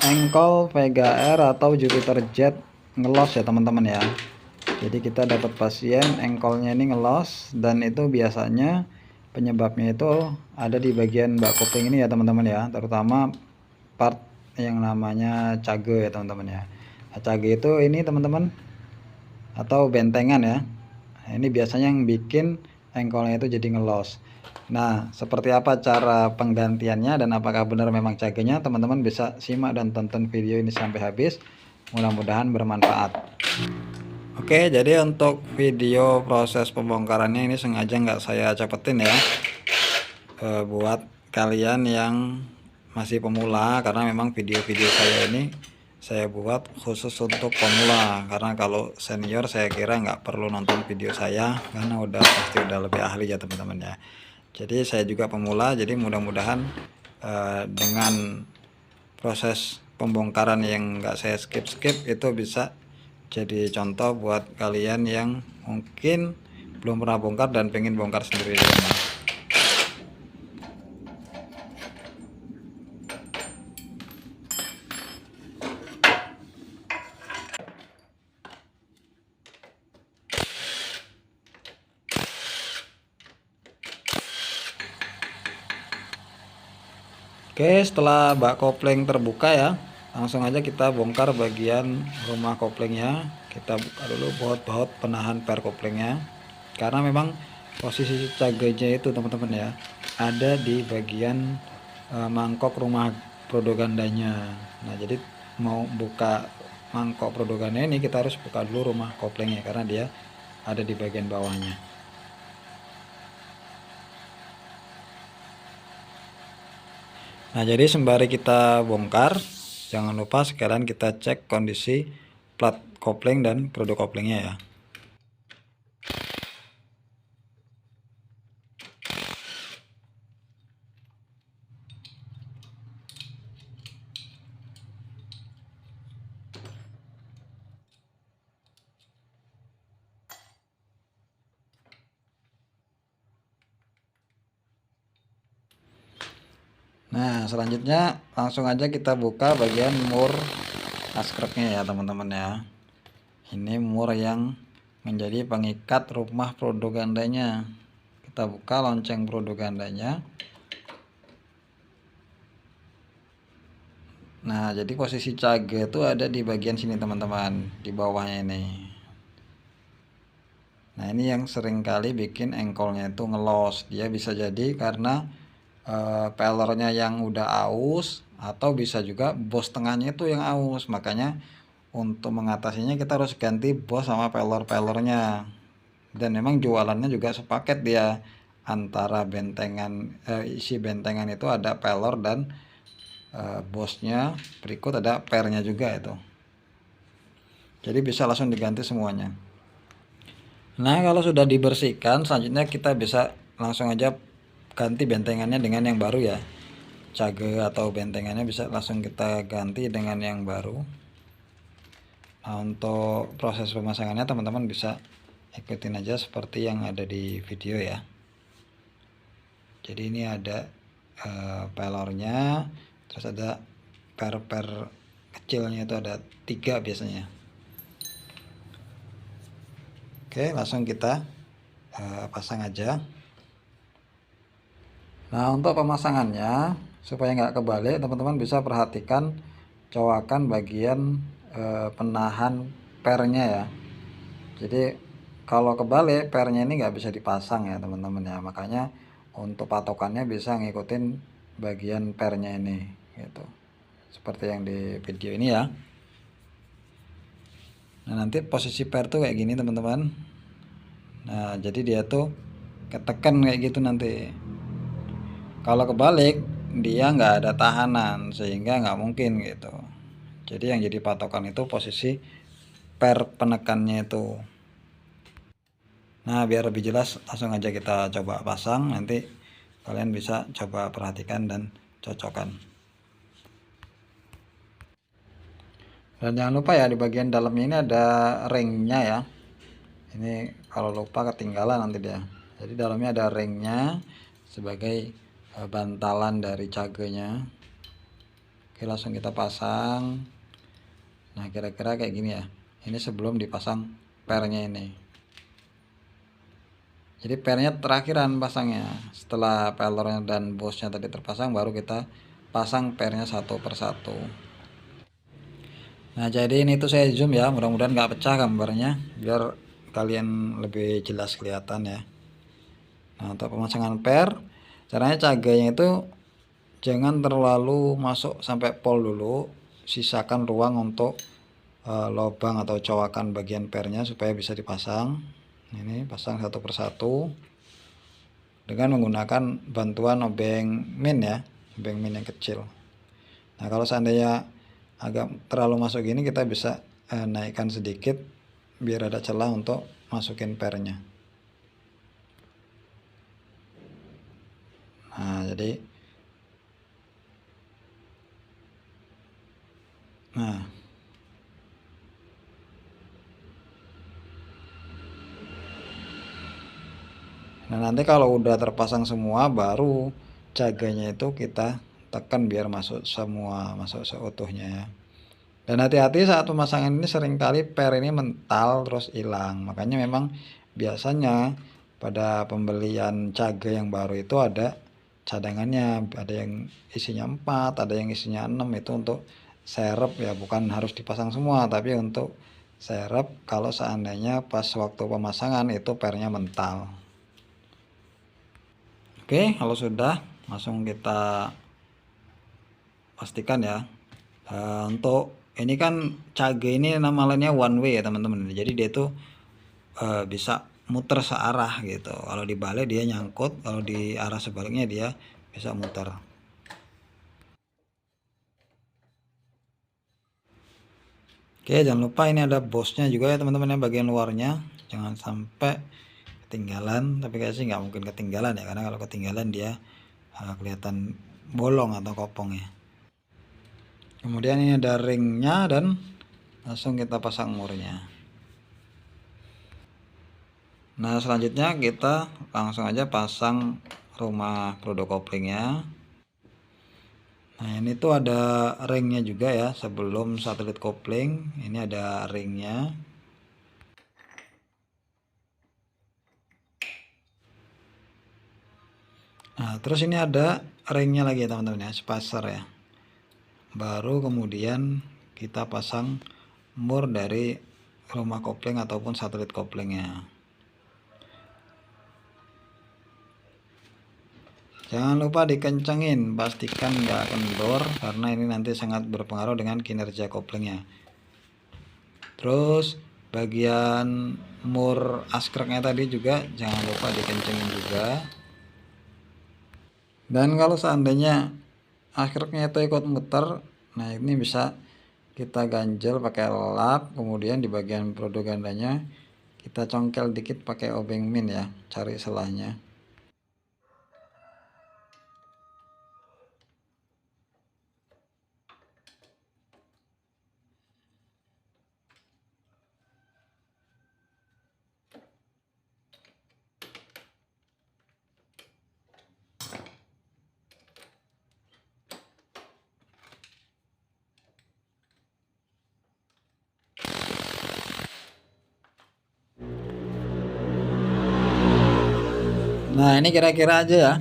engkol Vega R atau Jupiter Jet ngelos ya teman-teman ya. Jadi kita dapat pasien engkolnya ini ngelos, dan itu biasanya penyebabnya itu ada di bagian bak kopling ini ya teman-teman ya, terutama part yang namanya cage ya teman-teman ya. Nah, cage itu ini teman-teman, atau bentengan ya. Nah, ini biasanya yang bikin engkolnya itu jadi ngelos. Nah, seperti apa cara penggantiannya dan apakah benar memang cagenya, teman-teman bisa simak dan tonton video ini sampai habis. Mudah-mudahan bermanfaat. Oke, jadi untuk video proses pembongkarannya ini sengaja nggak saya cepetin ya, buat kalian yang masih pemula, karena memang video-video saya ini saya buat khusus untuk pemula, karena kalau senior saya kira nggak perlu nonton video saya karena pasti udah lebih ahli ya teman-teman ya. Jadi saya juga pemula, jadi mudah-mudahan dengan proses pembongkaran yang nggak saya skip itu bisa jadi contoh buat kalian yang mungkin belum pernah bongkar dan pengen bongkar sendiri di rumah. Oke, setelah bak kopling terbuka ya, langsung aja kita bongkar bagian rumah koplingnya. Kita buka dulu baut-baut penahan per koplingnya, karena memang posisi caganya itu teman-teman ya ada di bagian mangkok rumah prodogandanya. Nah, jadi mau buka mangkok prodogandanya ini kita harus buka dulu rumah koplingnya, karena dia ada di bagian bawahnya. Nah, jadi sembari kita bongkar, jangan lupa sekalian kita cek kondisi plat kopling dan produk koplingnya ya. Nah, selanjutnya langsung aja kita buka bagian mur askreknya ya teman-teman ya. Ini mur yang menjadi pengikat rumah prodogandanya. Kita buka lonceng prodogandanya. Nah, jadi posisi cage itu ada di bagian sini teman-teman, di bawahnya ini. Nah, ini yang sering kali bikin engkolnya itu ngelos. Dia bisa jadi karena pelornya yang udah aus, atau bisa juga bos tengahnya itu yang aus. Makanya untuk mengatasinya kita harus ganti bos sama pelor-pelornya. Dan memang jualannya juga sepaket dia, antara bentengan isi bentengan itu ada pelor dan bosnya, berikut ada pernya juga itu. Jadi bisa langsung diganti semuanya. Nah, kalau sudah dibersihkan, selanjutnya kita bisa langsung aja ganti bentengannya dengan yang baru ya. Cage atau bentengannya bisa langsung kita ganti dengan yang baru. Nah, untuk proses pemasangannya teman-teman bisa ikutin aja seperti yang ada di video ya. Jadi ini ada pelornya, terus ada per kecilnya itu ada 3 biasanya. Oke, langsung kita pasang aja. Nah, untuk pemasangannya supaya nggak kebalik, teman-teman bisa perhatikan cowakan bagian penahan pernya ya. Jadi kalau kebalik, pernya ini nggak bisa dipasang ya teman-teman ya. Makanya untuk patokannya bisa ngikutin bagian pernya ini gitu, seperti yang di video ini ya. Nah, nanti posisi per tuh kayak gini teman-teman. Nah, jadi dia tuh ketekan kayak gitu nanti. Kalau kebalik, dia nggak ada tahanan, sehingga nggak mungkin gitu. Jadi yang jadi patokan itu posisi per penekannya itu. Nah, biar lebih jelas langsung aja kita coba pasang. Nanti kalian bisa coba perhatikan dan cocokkan. Dan jangan lupa ya, di bagian dalamnya ini ada ringnya ya. Ini kalau lupa ketinggalan nanti dia. Jadi dalamnya ada ringnya sebagai bantalan dari cagenya. Oke, Oke, langsung kita pasang. Nah, kira-kira kayak gini ya. Ini sebelum dipasang pernya ini. Jadi pernya terakhiran pasangnya. Setelah pelornya dan bosnya tadi terpasang, baru kita pasang pernya satu persatu. Nah, jadi ini tuh saya zoom ya, mudah-mudahan nggak pecah gambarnya, biar kalian lebih jelas kelihatan ya. Nah, untuk pemasangan per, caranya caganya itu jangan terlalu masuk sampai pol dulu, sisakan ruang untuk lubang atau cowakan bagian pernya supaya bisa dipasang. Ini pasang satu persatu dengan menggunakan bantuan obeng min ya, obeng min yang kecil. Nah, kalau seandainya agak terlalu masuk gini, kita bisa naikkan sedikit biar ada celah untuk masukin pernya. Nah, jadi nah nanti kalau udah terpasang semua, baru caganya itu kita tekan biar masuk semua, masuk seutuhnya ya. Dan hati-hati saat pemasangan ini, seringkali per ini mental terus hilang. Makanya memang biasanya pada pembelian cagai yang baru itu ada cadangannya, ada yang isinya 4, ada yang isinya 6, itu untuk serep ya, bukan harus dipasang semua, tapi untuk serep kalau seandainya pas waktu pemasangan itu pernya mental. Oke, kalau sudah, langsung kita pastikan ya. Untuk ini kan cagai ini nama lainnya one way ya teman-teman. Jadi dia tuh bisa muter searah gitu. Kalau dibalik dia nyangkut, kalau di arah sebaliknya dia bisa muter. Oke, jangan lupa ini ada bosnya juga ya teman-teman ya, bagian luarnya. Jangan sampai ketinggalan, tapi kayaknya sih nggak mungkin ketinggalan ya, karena kalau ketinggalan dia kelihatan bolong atau kopong ya. Kemudian ini ada ringnya dan langsung kita pasang murnya. Nah, selanjutnya kita langsung aja pasang rumah produk koplingnya. Nah, ini tuh ada ringnya juga ya, sebelum satelit kopling ini ada ringnya. Nah, terus ini ada ringnya lagi ya teman-teman ya, spacer ya. Baru kemudian kita pasang mur dari rumah kopling ataupun satelit koplingnya. Jangan lupa dikencengin, pastikan nggak kendor karena ini nanti sangat berpengaruh dengan kinerja koplingnya. Terus bagian mur askreknya tadi juga jangan lupa dikencengin juga. Dan kalau seandainya askreknya itu ikut muter, nah ini bisa kita ganjel pakai lap, kemudian di bagian produk gandanya kita congkel dikit pakai obeng min ya, cari selahnya. Nah, ini kira-kira aja ya.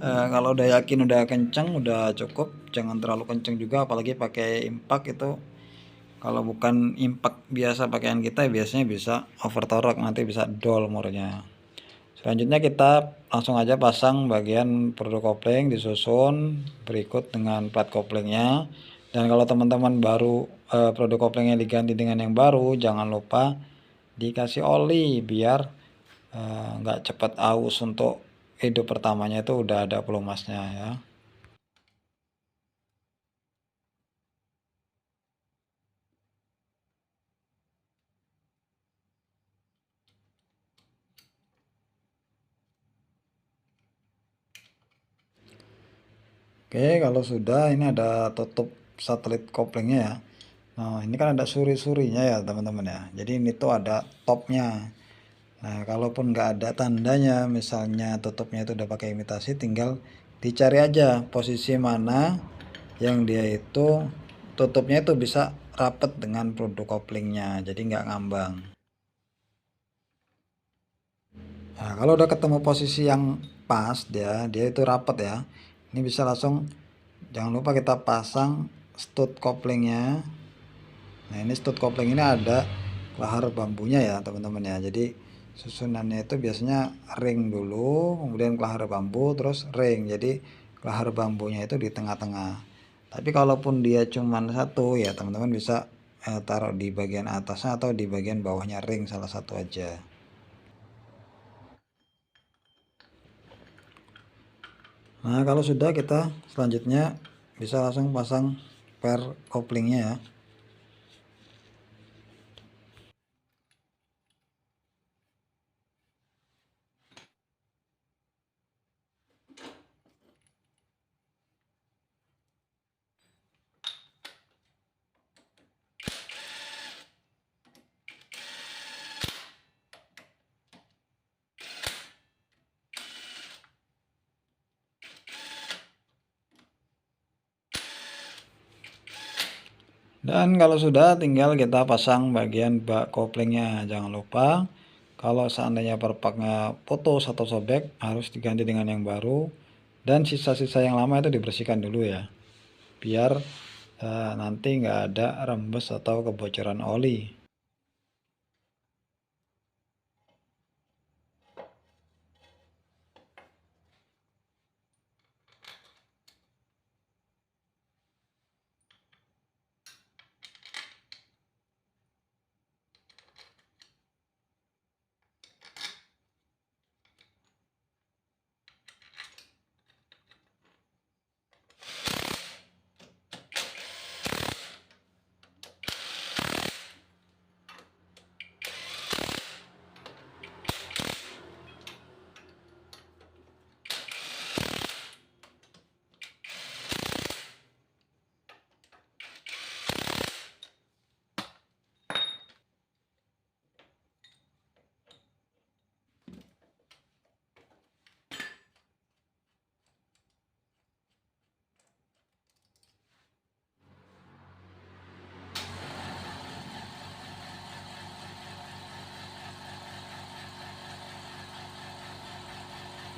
Kalau udah yakin udah kenceng, udah cukup, jangan terlalu kenceng juga, apalagi pakai impact itu. Kalau bukan impact biasa pakaian kita, biasanya bisa over torque, nanti bisa dol murnya. Selanjutnya kita langsung aja pasang bagian produk kopling, disusun berikut dengan plat koplingnya. Dan kalau teman-teman baru produk koplingnya diganti dengan yang baru, jangan lupa dikasih oli biar nggak cepat aus. Untuk hidup pertamanya itu udah ada pelumasnya ya. Oke, kalau sudah, ini ada tutup satelit koplingnya ya. Nah, ini kan ada suri-surinya ya teman-teman ya, jadi ini tuh ada topnya. Nah, kalaupun nggak ada tandanya, misalnya tutupnya itu udah pakai imitasi, tinggal dicari aja posisi mana yang dia itu tutupnya itu bisa rapet dengan produk koplingnya, jadi nggak ngambang. Nah, kalau udah ketemu posisi yang pas, dia itu rapet ya, ini bisa langsung, jangan lupa kita pasang stud koplingnya. Nah, ini stud kopling ini ada kelahar bambunya ya teman-teman ya, jadi susunannya itu biasanya ring dulu, kemudian kelahar bambu, terus ring. Jadi kelahar bambunya itu di tengah-tengah. Tapi kalaupun dia cuman satu ya teman-teman bisa taruh di bagian atasnya atau di bagian bawahnya ring, salah satu aja. Nah, kalau sudah, kita selanjutnya bisa langsung pasang per koplingnya ya. Dan kalau sudah, tinggal kita pasang bagian bak koplingnya. Jangan lupa kalau seandainya perpaknya putus atau sobek, harus diganti dengan yang baru. Dan sisa-sisa yang lama itu dibersihkan dulu ya, biar nanti nggak ada rembes atau kebocoran oli.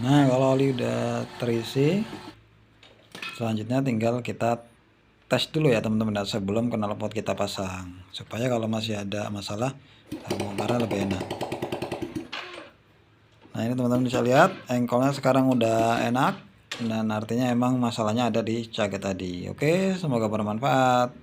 Nah, kalau oli udah terisi, selanjutnya tinggal kita tes dulu ya teman-teman sebelum knalpot kita pasang, supaya kalau masih ada masalah bongkarnya lebih enak. Nah, ini teman-teman bisa lihat engkolnya sekarang udah enak, dan artinya emang masalahnya ada di caget tadi. Oke, semoga bermanfaat.